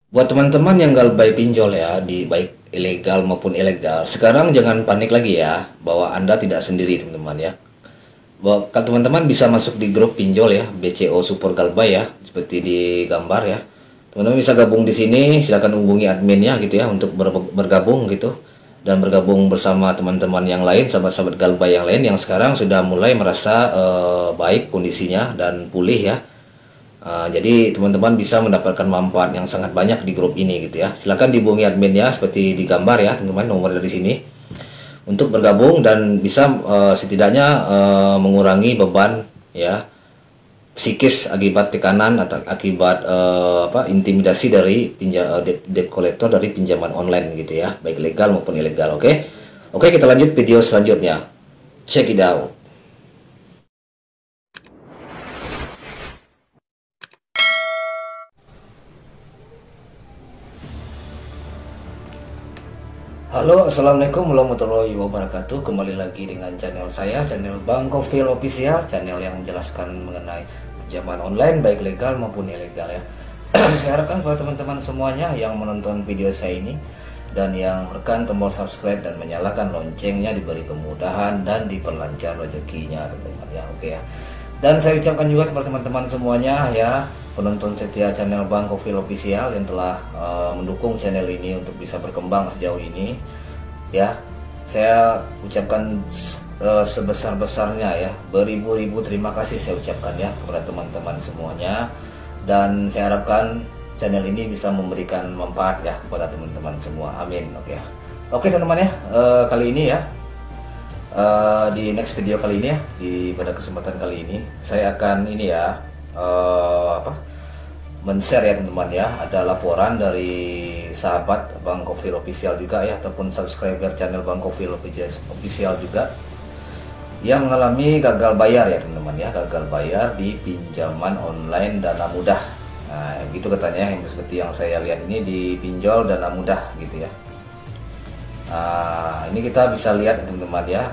Buat teman-teman yang galbay pinjol ya, di baik ilegal maupun ilegal, sekarang jangan panik lagi ya, bahwa Anda tidak sendiri teman-teman ya. Bahwa kalau teman-teman bisa masuk di grup pinjol ya, BCO Support Galbay ya, seperti di gambar ya. Teman-teman bisa gabung di sini, silakan hubungi adminnya gitu ya untuk bergabung gitu dan bergabung bersama teman-teman yang lain, sahabat-sahabat Galbay yang lain yang sekarang sudah mulai merasa baik kondisinya dan pulih ya. Jadi teman-teman bisa mendapatkan manfaat yang sangat banyak di grup ini gitu ya. Silakan dihubungi adminnya seperti di gambar ya teman-teman, nomor dari sini untuk bergabung dan bisa setidaknya mengurangi beban ya psikis akibat tekanan atau akibat intimidasi dari debt collector dari pinjaman online gitu ya, baik legal maupun ilegal. Oke, kita lanjut video selanjutnya. Check it out. Halo, assalamualaikum warahmatullahi wabarakatuh. Kembali lagi dengan channel saya, channel Bang Gofil Official, channel yang menjelaskan mengenai pinjaman online baik legal maupun ilegal ya. Saya harapkan buat teman-teman semuanya yang menonton video saya ini dan yang menekan tombol subscribe dan menyalakan loncengnya diberi kemudahan dan diperlancar rezekinya teman-teman ya. Oke ya. Dan saya ucapkan juga kepada teman-teman semuanya ya, penonton setia channel Bang Gofil Official yang telah mendukung channel ini untuk bisa berkembang sejauh ini ya. Saya ucapkan sebesar-besarnya ya, beribu-ribu terima kasih saya ucapkan ya kepada teman-teman semuanya, dan saya harapkan channel ini bisa memberikan manfaat ya kepada teman-teman semua, amin. Oke teman-teman ya, kali ini ya, di next video kali ini ya, pada kesempatan kali ini saya akan ini ya, men-share ya teman-teman ya, ada laporan dari sahabat Bang Gofil Official juga ya, ataupun subscriber channel Bang Gofil Official juga yang mengalami gagal bayar ya teman-teman ya, gagal bayar di pinjaman online Dana Mudah. Nah gitu katanya, yang seperti yang saya lihat ini di pinjol Dana Mudah gitu ya. Ini kita bisa lihat teman-teman ya,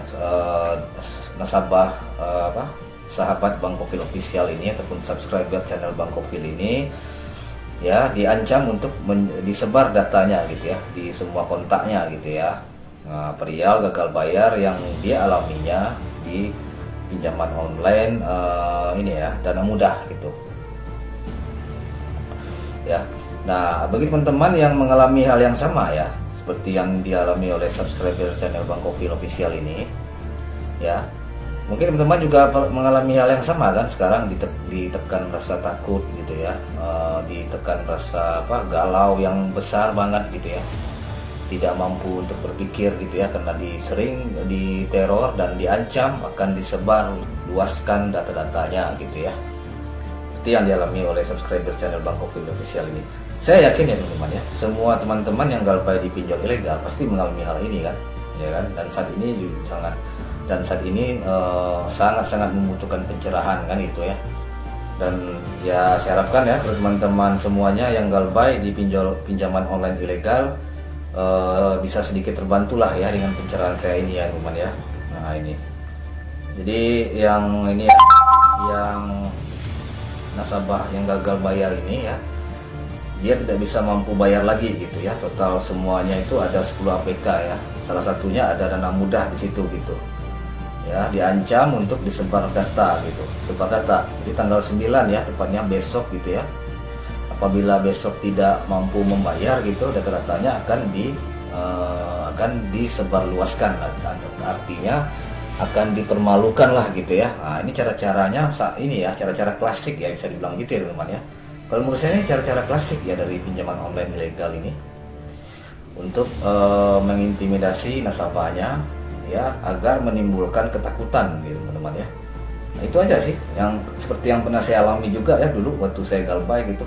nasabah sahabat Bang Gofil Official ini ataupun subscriber channel Bang Gofil ini ya, diancam untuk disebar datanya gitu ya di semua kontaknya gitu ya. Perihal gagal bayar yang dia alaminya di pinjaman online ini ya, Dana Mudah gitu ya. Nah bagi teman-teman yang mengalami hal yang sama ya, seperti yang dialami oleh subscriber channel Bang Gofil Official ini ya, mungkin teman-teman juga mengalami hal yang sama kan, sekarang ditekan rasa takut gitu ya, ditekan rasa galau yang besar banget gitu ya, tidak mampu untuk berpikir gitu ya, karena sering diteror dan diancam akan disebar luaskan data-datanya gitu ya, seperti yang dialami oleh subscriber channel Bang Gofil Official ini. Saya yakin ya teman-teman ya, semua teman-teman yang galbay di pinjol ilegal pasti mengalami hal ini kan, ya kan, dan saat ini juga sangat membutuhkan pencerahan kan itu ya. Dan ya saya harapkan ya teman-teman semuanya yang galbay di pinjaman online ilegal bisa sedikit terbantulah ya dengan pencerahan saya ini ya teman-teman ya. Nah ini, jadi yang ini ya, yang nasabah yang gagal bayar ini ya, dia tidak bisa mampu bayar lagi gitu ya. Total semuanya itu ada 10 APK ya. Salah satunya ada Dana Mudah di situ gitu. Ya, diancam untuk disebar data gitu. Sebar data di tanggal 9 ya, tepatnya besok gitu ya. Apabila besok tidak mampu membayar gitu, data-datanya akan disebarluaskan. Artinya akan dipermalukan lah gitu ya. Nah, ini cara-caranya ini ya, cara-cara klasik ya, bisa dibilang gitu ya teman-teman ya. Kalau menurut saya ini cara-cara klasik ya dari pinjaman online ilegal ini untuk mengintimidasi nasabahnya ya, agar menimbulkan ketakutan gitu teman-teman ya. Nah itu aja sih yang seperti yang pernah saya alami juga ya dulu waktu saya galbay gitu.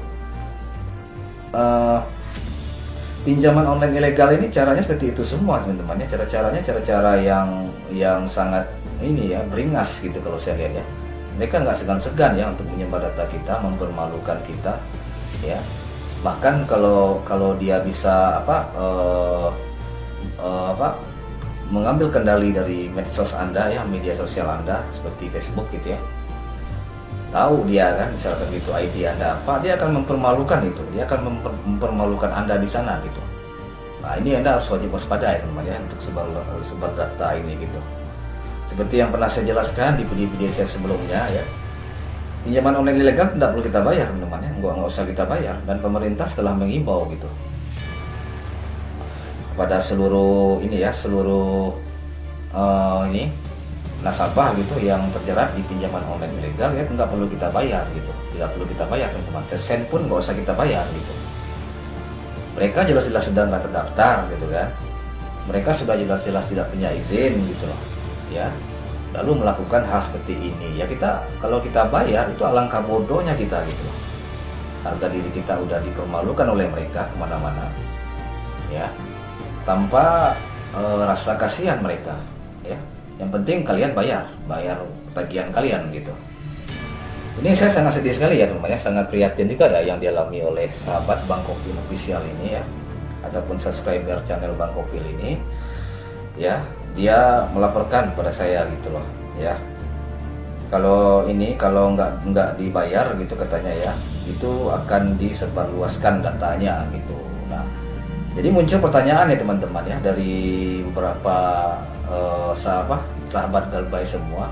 Pinjaman online ilegal ini caranya seperti itu semua teman-teman ya, cara-cara yang sangat ini ya, beringas gitu kalau saya lihat ya. Mereka nggak segan-segan ya untuk menyebar data kita, mempermalukan kita ya. Bahkan kalau dia bisa mengambil kendali dari medsos Anda ya, media sosial Anda seperti Facebook gitu ya. tahu dia kan, misalkan gitu ID Anda apa, dia akan mempermalukan itu, dia akan mempermalukan Anda di sana gitu. Nah ini Anda harus wajib waspada ya teman ya untuk sebar data ini gitu. Seperti yang pernah saya jelaskan di video-video saya sebelumnya ya, pinjaman online ilegal tidak perlu kita bayar teman-teman ya, nggak usah kita bayar. Dan pemerintah telah mengimbau gitu kepada seluruh ini ya, seluruh ini nasabah gitu yang terjerat di pinjaman online ilegal ya, nggak perlu kita bayar gitu, tidak perlu kita bayar teman-teman, sesen pun nggak usah kita bayar gitu. Mereka jelas-jelas sudah nggak terdaftar gitu kan, mereka sudah jelas-jelas tidak punya izin gitu loh ya, lalu melakukan hal seperti ini ya, kita kalau kita bayar itu alangkah bodohnya kita gitu loh. Harga diri kita udah dipermalukan oleh mereka kemana-mana ya, tanpa rasa kasihan mereka ya. Yang penting kalian bayar tagihan kalian gitu. Ini saya sangat sedih sekali ya teman-teman ya, sangat prihatin juga ya yang dialami oleh sahabat Bang Gokil Official ini ya, ataupun subscriber channel Bang Gokil ini ya. Dia melaporkan kepada saya gitu loh ya, kalau nggak dibayar gitu katanya ya, itu akan disebarluaskan datanya gitu. Nah jadi muncul pertanyaan ya teman-teman ya, dari beberapa sahabat Galbay semua,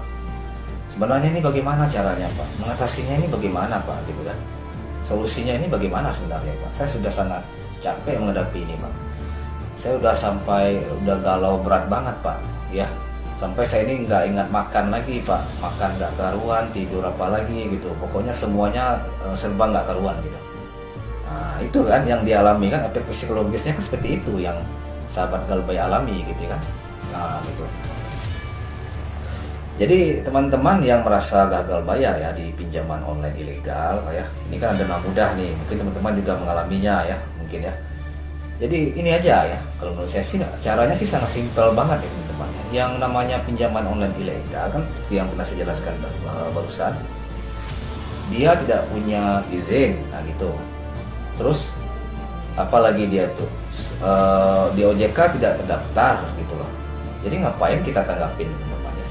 sebenarnya ini bagaimana caranya Pak, mengatasinya ini bagaimana Pak gitu kan, solusinya ini bagaimana sebenarnya Pak. Saya sudah sangat capek menghadapi ini Pak, saya udah galau berat banget Pak ya, sampai saya ini nggak ingat makan lagi Pak, makan nggak karuan, tidur apa lagi gitu, pokoknya semuanya serba nggak karuan gitu. Nah itu kan yang dialami kan, efek psikologisnya kan seperti itu yang sahabat Galbay alami gitu kan. Nah gitu. Jadi teman-teman yang merasa gagal bayar ya di pinjaman online ilegal ya, ini kan ada dana mudah nih, mungkin teman-teman juga mengalaminya ya mungkin ya. Jadi ini aja ya, kalau menurut saya sih caranya sih sangat simpel banget ya teman-teman. Yang namanya pinjaman online ilegal kan seperti yang pernah saya jelaskan barusan, dia tidak punya izin, nah gitu. Terus apalagi dia tuh di OJK tidak terdaftar gitu loh. Jadi ngapain kita tanggapin teman-teman ya?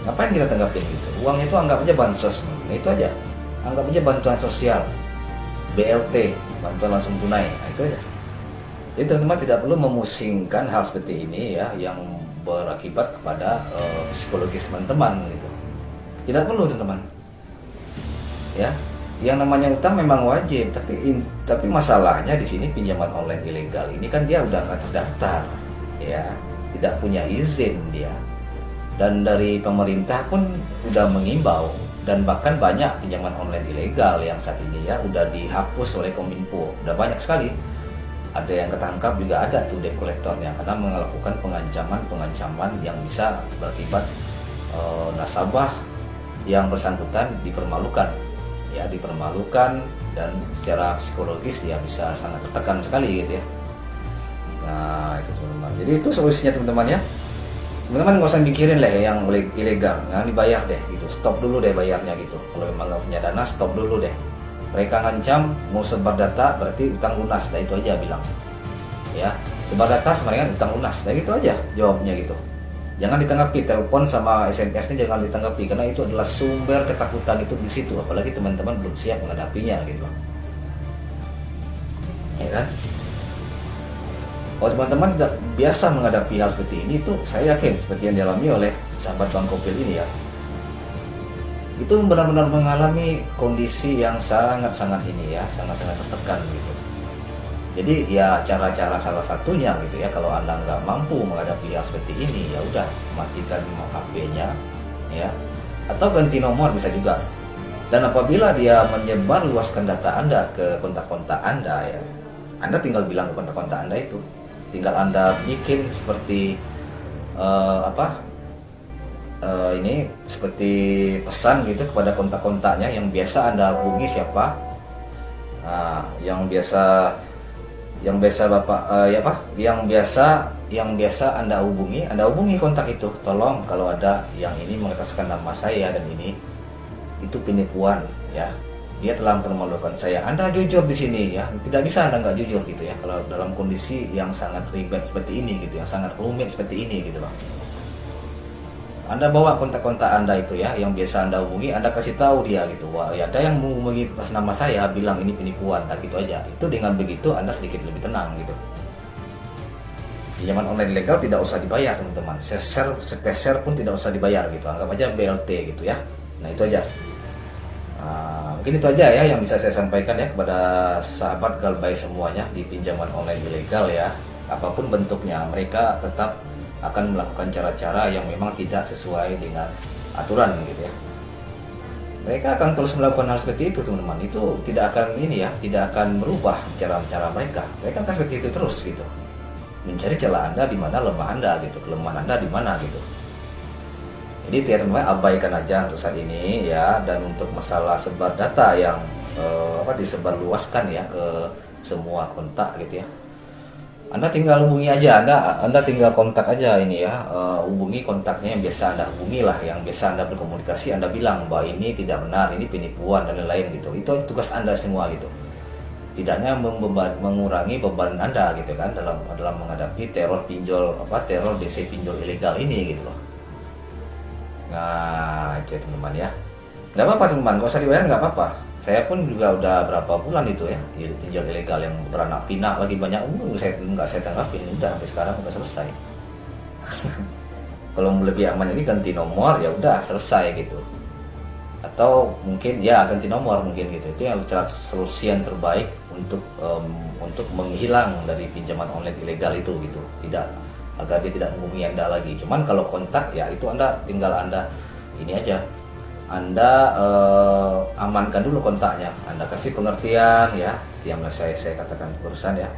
Ngapain kita tanggapin gitu? Uang itu anggap aja bansos, nah itu aja. Anggap aja bantuan sosial, BLT, bantuan langsung tunai, nah itu aja. Jadi teman-teman tidak perlu memusingkan hal seperti ini ya, yang berakibat kepada psikologis teman-teman gitu. Tidak perlu teman-teman. Ya, yang namanya utang memang wajib, tapi masalahnya di sini pinjaman online ilegal ini kan dia udah nggak terdaftar, ya, tidak punya izin dia. Dan dari pemerintah pun udah mengimbau, dan bahkan banyak pinjaman online ilegal yang saat ini ya udah dihapus oleh Kominfo, udah banyak sekali. Ada yang ketangkap juga ada tuh debt collectornya, karena melakukan pengancaman yang bisa berakibat nasabah yang bersangkutan dipermalukan dan secara psikologis ya bisa sangat tertekan sekali gitu ya. Nah itu teman-teman, jadi itu solusinya teman-teman ya. Teman-teman nggak usah mikirin lah yang ilegal, nggak dibayar deh gitu, stop dulu deh bayarnya gitu. Kalau memang nggak punya dana, stop dulu deh. Mereka ngancam mau sebar data berarti utang lunas, nah itu aja bilang ya, sebar data sebenarnya utang lunas, nah gitu aja jawabnya gitu. Jangan ditanggapi telepon sama SMS-nya, jangan ditanggapi, karena itu adalah sumber ketakutan itu di situ, apalagi teman-teman belum siap menghadapinya gitu loh ya kan. Kalau teman-teman tidak biasa menghadapi hal seperti ini tuh, saya yakin seperti yang dialami oleh sahabat Bang Gokil ini ya, itu benar-benar mengalami kondisi yang sangat-sangat ini ya, sangat-sangat tertekan gitu. Jadi ya cara-cara salah satunya gitu ya, kalau Anda nggak mampu menghadapi hal seperti ini, ya udah matikan HP-nya ya, atau ganti nomor bisa juga. Dan apabila dia menyebar luaskan data Anda ke kontak-kontak Anda ya, Anda tinggal bilang ke kontak-kontak Anda itu, tinggal Anda bikin seperti ini seperti pesan gitu kepada kontak-kontaknya yang biasa Anda hubungi siapa, yang biasa yang biasa Anda hubungi kontak itu, tolong kalau ada yang ini mengataskan nama saya dan ini itu penipuan ya, dia telah mempermalukan saya. Anda jujur di sini ya, tidak bisa Anda nggak jujur gitu ya kalau dalam kondisi yang sangat ribet seperti ini gitu, yang sangat rumit seperti ini gitu loh. Anda bawa kontak-kontak Anda itu ya, yang biasa Anda hubungi, Anda kasih tahu dia gitu. Wah, ya ada yang menghubungi atas nama saya, bilang ini penipuan, nah gitu aja. Itu dengan begitu Anda sedikit lebih tenang gitu. Pinjaman online ilegal tidak usah dibayar teman-teman. Sepeser pun tidak usah dibayar gitu. Anggap aja BLT gitu ya. Nah itu aja. Mungkin itu aja ya yang bisa saya sampaikan ya kepada sahabat Galbay semuanya di pinjaman online ilegal ya. Apapun bentuknya, mereka tetap akan melakukan cara-cara yang memang tidak sesuai dengan aturan gitu ya. Mereka akan terus melakukan hal seperti itu teman-teman. Itu tidak akan tidak akan merubah cara-cara mereka. Mereka akan seperti itu terus gitu. Mencari celah Anda di mana lemah Anda gitu, kelemahan Anda di mana gitu. Jadi teman-teman abaikan aja untuk saat ini ya. Dan untuk masalah sebar data yang disebarluaskan ya ke semua kontak gitu ya, Anda tinggal hubungi aja, Anda tinggal kontak aja ini ya, hubungi kontaknya yang biasa Anda hubungi lah, yang biasa Anda berkomunikasi, Anda bilang bahwa ini tidak benar, ini penipuan dan lain-lain gitu. Itu tugas Anda semua gitu. Tidaknya mengurangi beban Anda gitu kan dalam menghadapi teror teror DC pinjol ilegal ini gitu loh. Nah itu ya teman-teman ya. Nggak apa-apa teman-teman, nggak usah dibayar nggak apa-apa. Saya pun juga udah berapa bulan itu ya pinjol ilegal yang beranak pinak lagi banyak, saya tanggapin, udah sampai sekarang udah selesai. Kalau lebih aman ini ganti nomor ya udah selesai gitu. Atau mungkin ya ganti nomor mungkin gitu. Itu yang solusi yang terbaik untuk menghilang dari pinjaman online ilegal itu gitu. Tidak, agar dia tidak menghubungi Anda lagi. Cuman kalau kontak ya itu tinggal Anda ini aja. Anda amankan dulu kontaknya, Anda kasih pengertian ya, yang saya katakan barusan ya.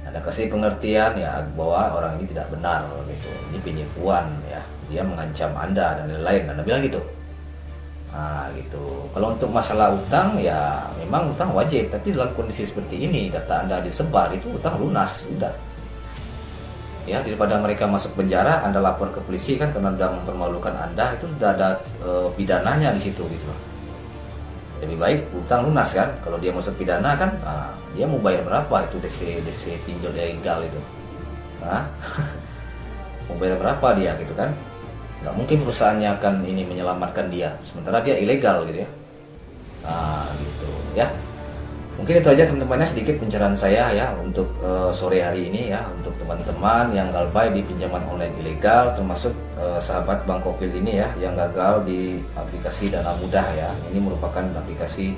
Anda kasih pengertian ya bahwa orang ini tidak benar gitu, ini penipuan ya, dia mengancam Anda dan lain-lain. Anda bilang gitu. Nah gitu. Kalau untuk masalah utang ya memang utang wajib, tapi dalam kondisi seperti ini data Anda disebar itu utang lunas sudah. Ya daripada mereka masuk penjara, Anda lapor ke polisi kan karena sudah mempermalukan Anda, itu sudah ada pidananya di situ gitu loh. Lebih baik utang lunas kan. Kalau dia masuk pidana kan, dia mau bayar berapa itu DC pinjol ilegal itu? Mau bayar berapa dia gitu kan? Nggak mungkin perusahaannya akan ini menyelamatkan dia, sementara dia ilegal gitu ya. Nah gitu ya. Mungkin itu aja teman-temannya sedikit pencerahan saya ya untuk sore hari ini ya, untuk teman-teman yang galbay di pinjaman online ilegal, termasuk sahabat Bang Kofil ini ya yang gagal di aplikasi Dana Mudah ya. Ini merupakan aplikasi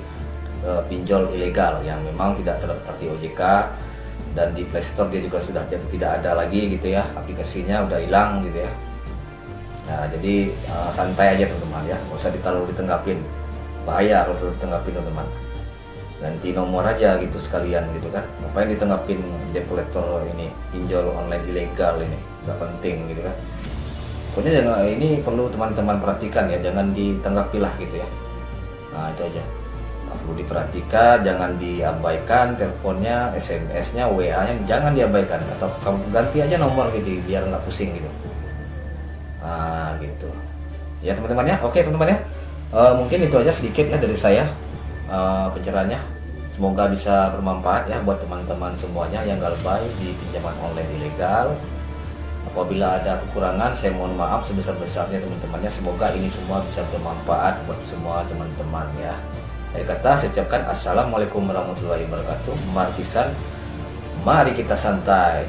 pinjol ilegal yang memang tidak terdaftar di OJK, dan di Play Store dia juga sudah tidak ada lagi gitu ya, aplikasinya udah hilang gitu ya. Nah jadi santai aja teman-teman ya, nggak usah terlalu ditenggapin, bahaya kalau terlalu ditenggapin teman-teman. Ganti nomor aja gitu sekalian gitu kan, ngapain ditenggapin debt collector ini, pinjol online ilegal ini, nggak penting gitu kan. Pokoknya jangan, ini perlu teman-teman perhatikan ya, jangan ditanggapi lah gitu ya. Nah itu aja, perlu diperhatikan, jangan diabaikan teleponnya, SMS-nya, WA-nya jangan diabaikan, atau kamu ganti aja nomor gitu biar nggak pusing gitu. Nah gitu ya teman-teman ya. Oke teman-teman ya, mungkin itu aja sedikit ya dari saya pencerahannya. Semoga bisa bermanfaat ya buat teman-teman semuanya yang galbay di pinjaman online ilegal. Apabila ada kekurangan saya mohon maaf sebesar-besarnya teman-temannya. Semoga ini semua bisa bermanfaat buat semua teman-teman ya. Dari kata saya ucapkan assalamualaikum warahmatullahi wabarakatuh. Markisan, mari kita santai.